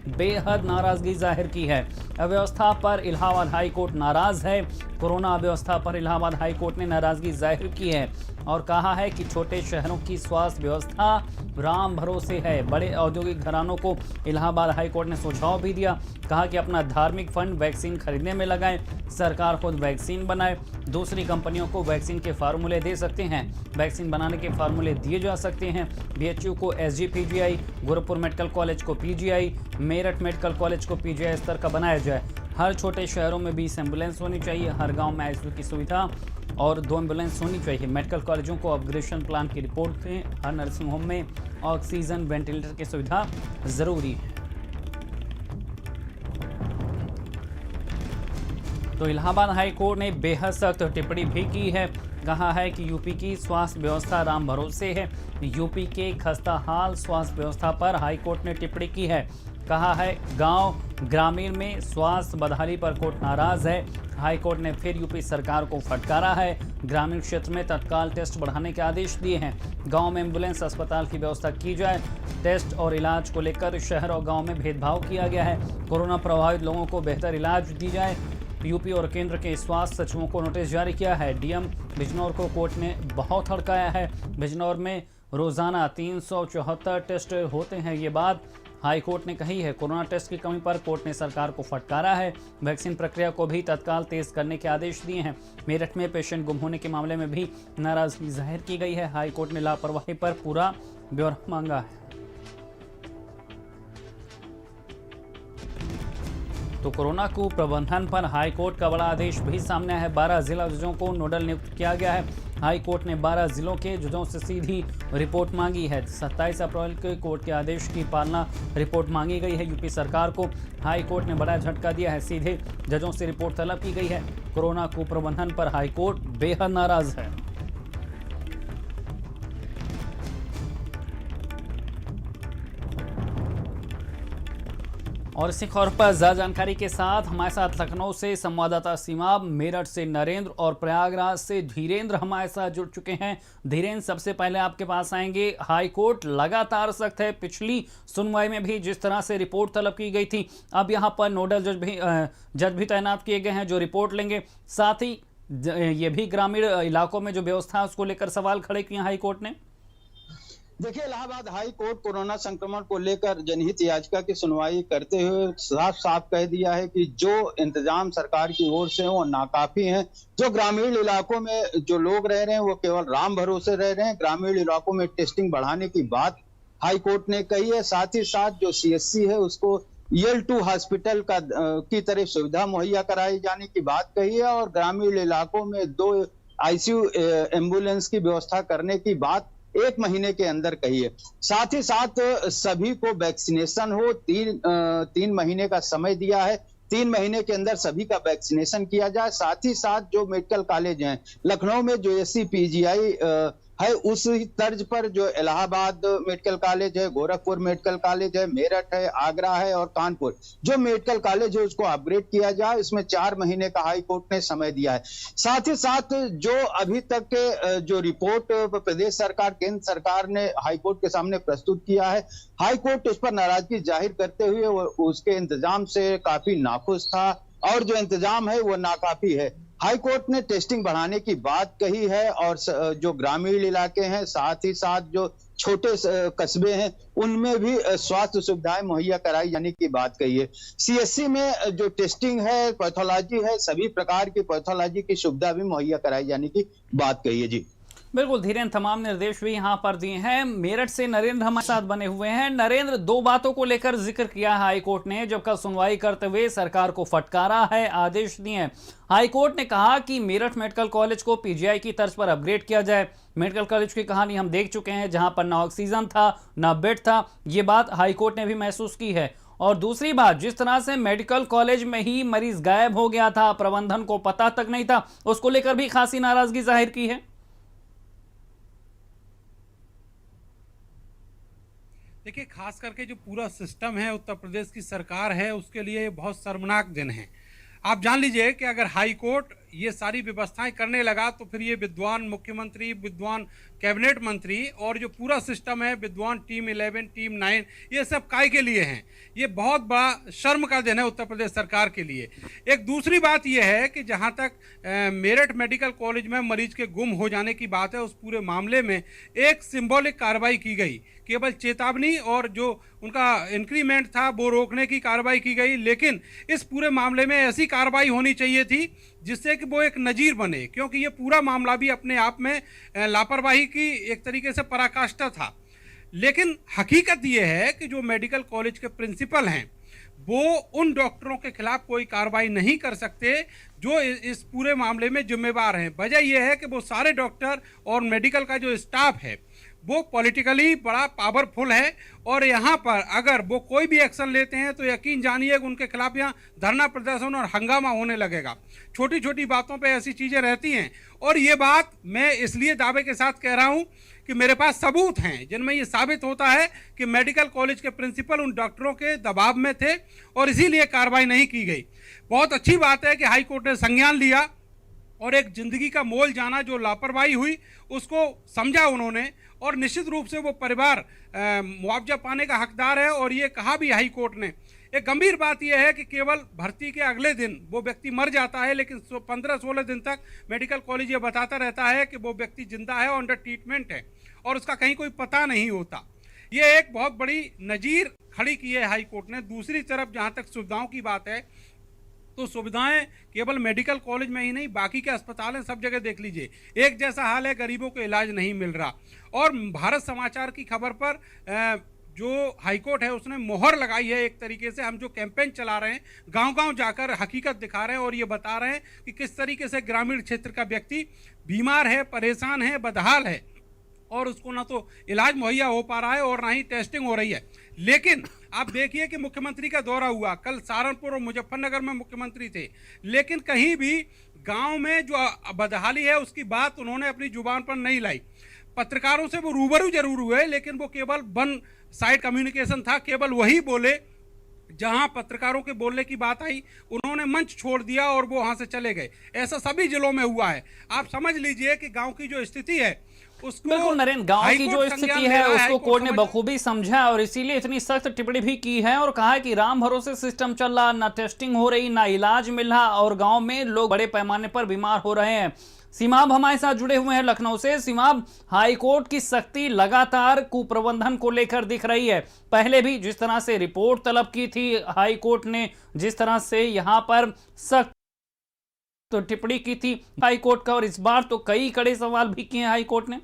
बेहद नाराजगी जाहिर की है। अव्यवस्था पर इलाहाबाद हाई कोर्ट नाराज है। कोरोना अव्यवस्था पर इलाहाबाद हाई कोर्ट ने नाराजगी जाहिर की है और कहा है कि छोटे शहरों की स्वास्थ्य व्यवस्था राम भरोसे है। बड़े औद्योगिक घरानों को इलाहाबाद हाई कोर्ट ने सुझाव भी दिया। कहा कि अपना धार्मिक फंड वैक्सीन खरीदने में लगाएं, सरकार खुद वैक्सीन बनाए, दूसरी कंपनियों को वैक्सीन के फार्मूले दे सकते हैं, वैक्सीन बनाने के फार्मूले दिए जा सकते हैं। बीएचयू को एसजीपीजीआई, गोरखपुर मेडिकल कॉलेज को पीजीआई, मेरठ मेडिकल कॉलेज को पीजीआई स्तर का बनाया जाए। हर छोटे शहरों में 20 एम्बुलेंस होनी चाहिए, हर गांव में आईसीयू की सुविधा और 2 एम्बुलेंस होनी चाहिए। मेडिकल कॉलेजों को अपग्रेडेशन प्लान की रिपोर्ट दें। हर नर्सिंग होम में ऑक्सीजन वेंटिलेटर की सुविधा जरूरी है। तो इलाहाबाद हाई कोर्ट ने बेहद सख्त टिप्पणी भी की है। कहा है कि यूपी की स्वास्थ्य व्यवस्था राम भरोसे है। यूपी के खस्ता हाल स्वास्थ्य व्यवस्था पर हाई कोर्ट ने टिप्पणी की है। कहा है गांव ग्रामीण में स्वास्थ्य बदहाली पर कोर्ट नाराज है। हाई कोर्ट ने फिर यूपी सरकार को फटकारा है। ग्रामीण क्षेत्र में तत्काल टेस्ट बढ़ाने के आदेश दिए हैं। गांव में एम्बुलेंस अस्पताल की व्यवस्था की जाए। टेस्ट और इलाज को लेकर शहर और गांव में भेदभाव किया गया है। कोरोना प्रभावित लोगों को बेहतर इलाज दी जाए। यूपी और केंद्र के स्वास्थ्य सचिवों को नोटिस जारी किया है। डीएम बिजनौर को कोर्ट ने बहुत हड़काया है। बिजनौर में रोजाना 374 टेस्ट होते हैं, ये बात हाई कोर्ट ने कही है। कोरोना टेस्ट की कमी पर कोर्ट ने सरकार को फटकारा है। वैक्सीन प्रक्रिया को भी तत्काल तेज करने के आदेश दिए हैं। मेरठ में पेशेंट गुम होने के मामले में भी नाराजगी जाहिर की गई है। हाई कोर्ट ने लापरवाही पर पूरा ब्यौरा मांगा है। तो कोरोना को प्रबंधन पर हाई कोर्ट का बड़ा आदेश भी सामने है। 12 जिला जजों को नोडल नियुक्त किया गया है। हाई कोर्ट ने 12 जिलों के जजों से सीधी रिपोर्ट मांगी है। 27 अप्रैल के कोर्ट के आदेश की पालना रिपोर्ट मांगी गई है। यूपी सरकार को हाई कोर्ट ने बड़ा झटका दिया है। सीधे जजों से रिपोर्ट तलब की गई है। कोरोना को प्रबंधन पर हाई कोर्ट बेहद नाराज है। और इसी खबर पर ज्यादा जानकारी के साथ हमारे साथ लखनऊ से संवाददाता सीमा, मेरठ से नरेंद्र और प्रयागराज से धीरेन्द्र हमारे साथ जुड़ चुके हैं। धीरेन्द्र, सबसे पहले आपके पास आएंगे। हाई कोर्ट लगातार सख्त है। पिछली सुनवाई में भी जिस तरह से रिपोर्ट तलब की गई थी, अब यहां पर नोडल जज भी तैनात किए गए हैं जो रिपोर्ट लेंगे। साथ ही ये भी ग्रामीण इलाकों में जो व्यवस्था है उसको लेकर सवाल खड़े किए हाई कोर्ट ने। देखिए, इलाहाबाद हाई कोर्ट कोरोना संक्रमण को लेकर जनहित याचिका की सुनवाई करते हुए साफ साफ कह दिया है कि जो इंतजाम सरकार की ओर से वो नाकाफी हैं। जो ग्रामीण इलाकों में जो लोग रह रहे हैं वो केवल राम भरोसे रह रहे हैं। ग्रामीण इलाकों में टेस्टिंग बढ़ाने की बात हाई कोर्ट ने कही है। साथ ही साथ जो सीएचसी है उसको EL2 हॉस्पिटल की तरह सुविधा मुहैया कराई जाने की बात कही है और ग्रामीण इलाकों में 2 ICU एम्बुलेंस की व्यवस्था करने की बात 1 महीने के अंदर कही है। साथ ही साथ सभी को वैक्सीनेशन हो, 3 महीने का समय दिया है। 3 महीने के अंदर सभी का वैक्सीनेशन किया जाए। साथ ही साथ जो मेडिकल कॉलेज हैं, लखनऊ में जो SCPGI है उसी तर्ज पर जो इलाहाबाद मेडिकल कॉलेज है, गोरखपुर मेडिकल कॉलेज है, मेरठ है, आगरा है और कानपुर जो मेडिकल कॉलेज है उसको अपग्रेड किया जाए। इसमें 4 महीने का हाई कोर्ट ने समय दिया है। साथ ही साथ जो अभी तक के जो रिपोर्ट प्रदेश सरकार, केंद्र सरकार ने हाई कोर्ट के सामने प्रस्तुत किया है, हाई कोर्ट उस पर नाराजगी जाहिर करते हुए उसके इंतजाम से काफी नाखुश था और जो इंतजाम है वो नाकाफी है। हाई कोर्ट ने टेस्टिंग बढ़ाने की बात कही है और जो ग्रामीण इलाके हैं, साथ ही साथ जो छोटे कस्बे हैं उनमें भी स्वास्थ्य सुविधाएं मुहैया कराई जाने की बात कही है। CSC में जो टेस्टिंग है, पैथोलॉजी है, सभी प्रकार की पैथोलॉजी की सुविधा भी मुहैया कराई जाने की बात कही है। जी बिल्कुल धीरेन्द्र, तमाम निर्देश भी यहाँ पर दिए हैं। मेरठ से नरेंद्र हमारे साथ बने हुए हैं। नरेंद्र, 2 बातों को लेकर जिक्र किया है हाई कोर्ट ने, जब कल सुनवाई करते हुए सरकार को फटकारा है, आदेश दिए हैं। हाई कोर्ट ने कहा कि मेरठ मेडिकल कॉलेज को PGI की तर्ज पर अपग्रेड किया जाए। मेडिकल कॉलेज की कहानी हम देख चुके हैं, जहां पर ना ऑक्सीजन था ना बेड था। ये बात हाई कोर्ट ने भी महसूस की है। और दूसरी बात, जिस तरह से मेडिकल कॉलेज में ही मरीज गायब हो गया था, प्रबंधन को पता तक नहीं था, उसको लेकर भी खासी नाराजगी जाहिर की है। देखिए, खास करके जो पूरा सिस्टम है, उत्तर प्रदेश की सरकार है, उसके लिए बहुत शर्मनाक दिन है। आप जान लीजिए कि अगर हाई कोर्ट ये सारी व्यवस्थाएं करने लगा तो फिर ये विद्वान मुख्यमंत्री, विद्वान कैबिनेट मंत्री और जो पूरा सिस्टम है, विद्वान टीम 11, टीम 9, ये सब काय के लिए हैं? ये बहुत बड़ा शर्म का दिन है उत्तर प्रदेश सरकार के लिए। एक दूसरी बात ये है कि जहाँ तक मेरठ मेडिकल कॉलेज में मरीज के गुम हो जाने की बात है, उस पूरे मामले में एक सिंबॉलिक कार्रवाई की गई, केवल चेतावनी और जो उनका इंक्रीमेंट था वो रोकने की कार्रवाई की गई। लेकिन इस पूरे मामले में ऐसी कार्रवाई होनी चाहिए थी जिससे कि वो एक नज़ीर बने, क्योंकि ये पूरा मामला भी अपने आप में लापरवाही की एक तरीके से पराकाष्ठा था। लेकिन हकीकत ये है कि जो मेडिकल कॉलेज के प्रिंसिपल हैं वो उन डॉक्टरों के खिलाफ कोई कार्रवाई नहीं कर सकते जो इस पूरे मामले में जिम्मेवार हैं। वजह यह है कि वो सारे डॉक्टर और मेडिकल का जो स्टाफ है वो पॉलिटिकली बड़ा पावरफुल है, और यहाँ पर अगर वो कोई भी एक्शन लेते हैं तो यकीन जानिए कि उनके खिलाफ यहाँ धरना प्रदर्शन और हंगामा होने लगेगा। छोटी छोटी बातों पे ऐसी चीज़ें रहती हैं, और ये बात मैं इसलिए दावे के साथ कह रहा हूँ कि मेरे पास सबूत हैं जिनमें ये साबित होता है कि मेडिकल कॉलेज के प्रिंसिपल उन डॉक्टरों के दबाव में थे और इसीलिए कार्रवाई नहीं की गई। बहुत अच्छी बात है कि हाई कोर्ट ने संज्ञान लिया और एक जिंदगी का मोल जाना, जो लापरवाही हुई उसको समझा उन्होंने, और निश्चित रूप से वो परिवार मुआवजा पाने का हकदार है। और ये कहा भी हाई कोर्ट ने। एक गंभीर बात यह है कि केवल भर्ती के अगले दिन वो व्यक्ति मर जाता है, लेकिन 15-16 दिन तक मेडिकल कॉलेज ये बताता रहता है कि वो व्यक्ति जिंदा है और अंडर ट्रीटमेंट है, और उसका कहीं कोई पता नहीं होता। ये एक बहुत बड़ी नज़ीर खड़ी की है हाई कोर्ट ने। दूसरी तरफ जहाँ तक सुविधाओं की बात है, तो सुविधाएं केवल मेडिकल कॉलेज में ही नहीं, बाकी के अस्पताल हैं, सब जगह देख लीजिए एक जैसा हाल है, गरीबों को इलाज नहीं मिल रहा। और भारत समाचार की खबर पर जो हाईकोर्ट है उसने मोहर लगाई है एक तरीके से। हम जो कैंपेन चला रहे हैं, गांव-गांव जाकर हकीकत दिखा रहे हैं और ये बता रहे हैं कि किस तरीके से ग्रामीण क्षेत्र का व्यक्ति बीमार है, परेशान है, बदहाल है, और उसको ना तो इलाज मुहैया हो पा रहा है और ना ही टेस्टिंग हो रही है। लेकिन आप देखिए कि मुख्यमंत्री का दौरा हुआ, कल सहारनपुर और मुजफ्फरनगर में मुख्यमंत्री थे, लेकिन कहीं भी गांव में जो बदहाली है उसकी बात उन्होंने अपनी जुबान पर नहीं लाई। पत्रकारों से वो रूबरू जरूर हुए, लेकिन वो केवल वन साइड कम्युनिकेशन था। केवल वही बोले जहां पत्रकारों के बोलने की बात आई, उन्होंने मंच छोड़ दिया और वो वहां से चले गए। ऐसा सभी जिलों में हुआ है। आप समझ लीजिए कि गांव की जो स्थिति है उसको, बिल्कुल नरेंद्र, गांव की जो स्थिति है उसको कोर्ट ने बखूबी समझा और इसीलिए इतनी सख्त टिप्पणी भी की है और कहा है कि राम भरोसे सिस्टम चल रहा, ना टेस्टिंग हो रही, ना इलाज मिल रहा, और गांव में लोग बड़े पैमाने पर बीमार हो रहे हैं। सीमाब हमारे साथ जुड़े हुए हैं लखनऊ से। सीमाब, हाईकोर्ट की सख्ती लगातार कुप्रबंधन को लेकर दिख रही है। पहले भी जिस तरह से रिपोर्ट तलब की थी हाईकोर्ट ने, जिस तरह से यहां पर सख्त तो टिप्पणी की थी हाईकोर्ट का, और इस बार तो कई कड़े सवाल भी किए हाईकोर्ट ने।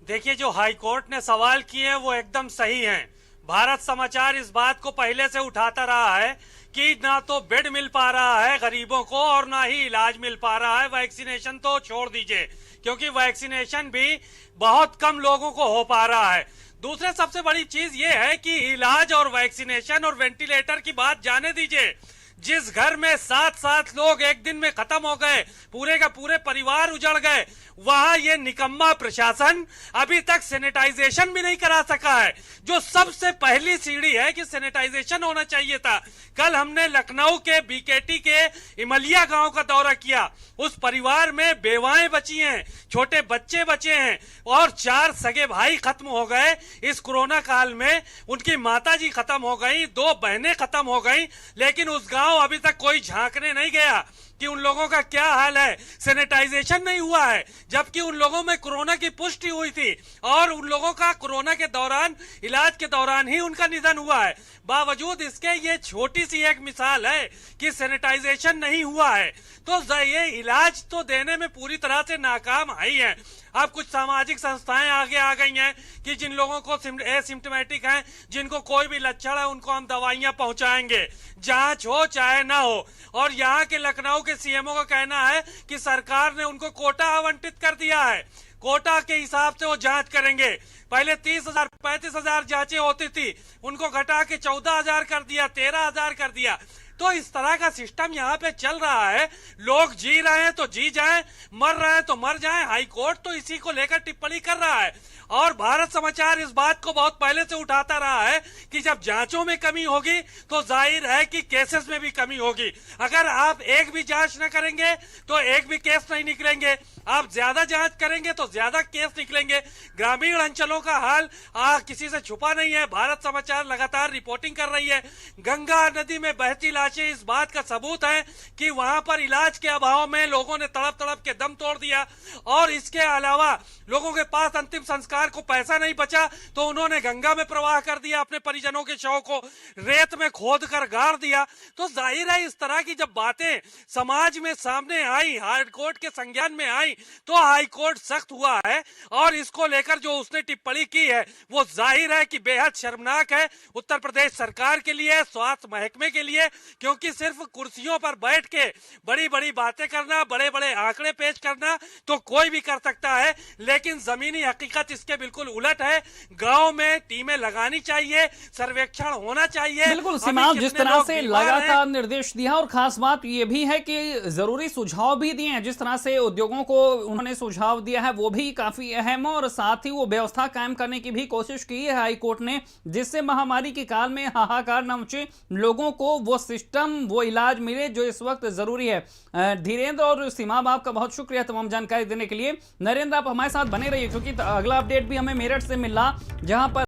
देखिए, जो हाईकोर्ट ने सवाल किए हैं वो एकदम सही हैं। भारत समाचार इस बात को पहले से उठाता रहा है कि ना तो बेड मिल पा रहा है गरीबों को और ना ही इलाज मिल पा रहा है। वैक्सीनेशन तो छोड़ दीजिए, क्योंकि वैक्सीनेशन भी बहुत कम लोगों को हो पा रहा है। दूसरे सबसे बड़ी चीज ये है कि इलाज और वैक्सीनेशन और वेंटिलेटर की बात जाने दीजिए। जिस घर में 7 लोग एक दिन में खत्म हो गए, पूरे का पूरे परिवार उजड़ गए, वहां ये निकम्मा प्रशासन अभी तक सैनिटाइजेशन भी नहीं करा सका है, जो सबसे पहली सीढ़ी है कि सैनिटाइजेशन होना चाहिए था। कल हमने लखनऊ के बीकेटी के इमलिया गांव का दौरा किया। उस परिवार में बेवाएं बची हैं, छोटे बच्चे बचे हैं और 4 सगे भाई खत्म हो गए इस कोरोना काल में। उनकी माताजी खत्म हो गई, 2 बहनें खत्म हो गई, लेकिन उस गांव अभी तक कोई झांकने नहीं गया कि उन लोगों का क्या हाल है। सैनिटाइजेशन नहीं हुआ है, जबकि उन लोगों में कोरोना की पुष्टि हुई थी और उन लोगों का कोरोना के दौरान, इलाज के दौरान ही उनका निधन हुआ है। बावजूद इसके ये छोटी सी एक मिसाल है कि सैनिटाइजेशन नहीं हुआ है, तो ये इलाज तो देने में पूरी तरह से नाकाम है ही है। अब कुछ सामाजिक संस्थाएं आगे आ गई हैं कि जिन लोगों को एसिम्प्टोमेटिक हैं, जिनको कोई भी लक्षण है, उनको हम दवाइयां पहुंचाएंगे, जांच हो चाहे ना हो। और यहाँ के लखनऊ के सीएमओ का कहना है कि सरकार ने उनको कोटा आवंटित कर दिया है, कोटा के हिसाब से वो जांच करेंगे। पहले 30,000 35,000 जांचें होती थी, उनको घटा के 14,000 कर दिया, 13,000 कर दिया। तो इस तरह का सिस्टम यहाँ पे चल रहा है। लोग जी रहे हैं तो जी जाएं, मर रहे हैं तो मर जाएं। हाई कोर्ट तो इसी को लेकर टिप्पणी कर रहा है और भारत समाचार इस बात को बहुत पहले से उठाता रहा है कि जब जांचों में कमी होगी तो जाहिर है कि केसेस में भी कमी होगी। अगर आप एक भी जांच न करेंगे तो एक भी केस नहीं निकलेंगे, आप ज्यादा जांच करेंगे तो ज्यादा केस निकलेंगे। ग्रामीण अंचलों का हाल किसी से छुपा नहीं है। भारत समाचार लगातार रिपोर्टिंग कर रही है। गंगा नदी में बहती लाशें इस बात का सबूत है कि वहां पर इलाज के अभाव में लोगों ने तड़प तड़प के दम तोड़ दिया और इसके अलावा लोगों के पास अंतिम संस्कार को पैसा नहीं बचा तो उन्होंने गंगा में प्रवाह कर दिया, अपने परिजनों के शव को रेत में खोद कर गाड़ दिया। तो जाहिर है इस तरह की जब बातें समाज में सामने आई, हाई कोर्ट के संज्ञान में आई, तो हाई कोर्ट सख्त हुआ है और इसको लेकर जो उसने टिप्पणी की है वो जाहिर है कि बेहद शर्मनाक है उत्तर प्रदेश सरकार के लिए, स्वास्थ्य महकमे के लिए, क्योंकि सिर्फ कुर्सियों पर बैठ के बड़ी बड़ी बातें करना, बड़े बड़े आंकड़े पेश करना तो कोई भी कर सकता है, लेकिन जमीनी हकीकत इसके बिल्कुल उलट है। गांव में टीमें लगानी चाहिए, सर्वेक्षण होना चाहिए। बिल्कुल सीमांत, जिस तरह से लगातार निर्देश दिया और खास बात यह भी है कि जरूरी सुझाव भी दिए हैं, जिस तरह से उद्योगों को उन्होंने सुझाव दिया है वो भी काफी अहम है और साथ ही वो व्यवस्था कायम करने की भी कोशिश की है हाई कोर्ट ने, जिससे महामारी के काल में हाहाकार न मचे, लोगों को वो सिस्टम, वो इलाज मिले जो इस वक्त जरूरी है। धीरेन्द्र और सीमा, आपका बहुत शुक्रिया तमाम जानकारी देने के लिए। नरेंद्र, आप हमारे साथ बने रहिए क्योंकि अगला अपडेट भी हमें मेरठ से मिला, जहां पर